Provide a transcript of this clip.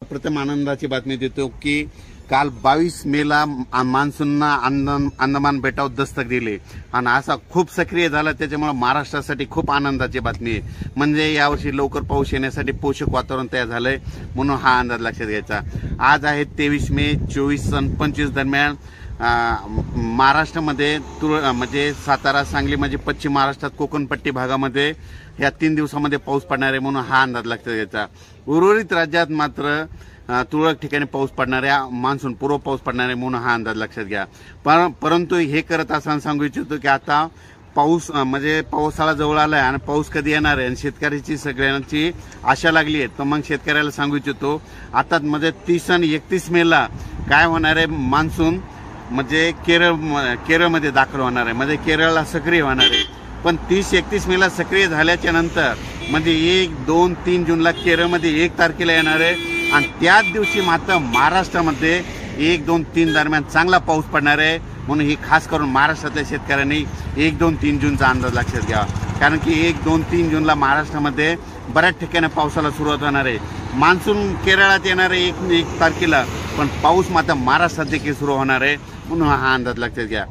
प्रथम आनंदाची बातमी देतो की काल 22 मेला मान्सूननं अंदमान बेटावर दस्तक दिली आणि असा खूप सक्रिय झाला। त्याच्यामुळे महाराष्ट्रासाठी खूप आनंदाची बातमी आहे। म्हणजे यावर्षी लवकर पाऊस येण्यासाठी पोषक वातावरण तयार झालंय, म्हणून हा अंदाज लक्षात घ्यायचा। आज आहे 23 मे 24 आणि 25 दरम्यान महाराष्ट्रामध्ये म्हणजे सातारा, सांगली म्हणजे पश्चिम महाराष्ट्रात कोकणपट्टी भागामध्ये या 3 दिवसामध्ये पाऊस पडणार आहे, म्हणून हा अंदाज लक्षात घ्यायचा। उर्वरित राज्यात मात्र तुरळक ठिकाणी पाऊस पडणार आहे, मान्सून पूर्व पाऊस पडणार आहे, म्हणून हा अंदाज लक्षात घ्या। परंतु हे करत असताना सांगू इच्छितो की आता पाऊस म्हणजे पावसाळा जवळ आलाय आणि पाऊस कधी येणार आहे आणि शेतकऱ्याची सगळ्यांची आशा लागली आहे। तर मग शेतकऱ्याला सांगू इच्छितो आता म्हणजे 30 आणि 31 मेला काय होणार आहे, मान्सून म्हणजे केरळमध्ये दाखल होणार आहे, म्हणजे केरळला सक्रिय होणार आहे। पण 30-31 मेला सक्रिय झाल्याच्या नंतर म्हणजे 1, 2, 3 जूनला केरळमध्ये 1 तारखेला येणार आहे आणि त्याच दिवशी मात्र महाराष्ट्रामध्ये 1, 2, 3 दरम्यान चांगला पाऊस पडणार आहे। म्हणून ही खास करून महाराष्ट्रातल्या शेतकऱ्यांनी 1, 2, 3 जूनचा अंदाज लक्षात घ्यावा, कारण की 1, 2, 3 जूनला महाराष्ट्रामध्ये बऱ्याच ठिकाणी पावसाला सुरुवात होणार आहे। मान्सून केरळात येणार आहे 1 तारखेला, पण पाऊस मात्र महाराष्ट्रात देखील सुरू होणार आहे, म्हणून हा अंदाज लक्षात घ्या।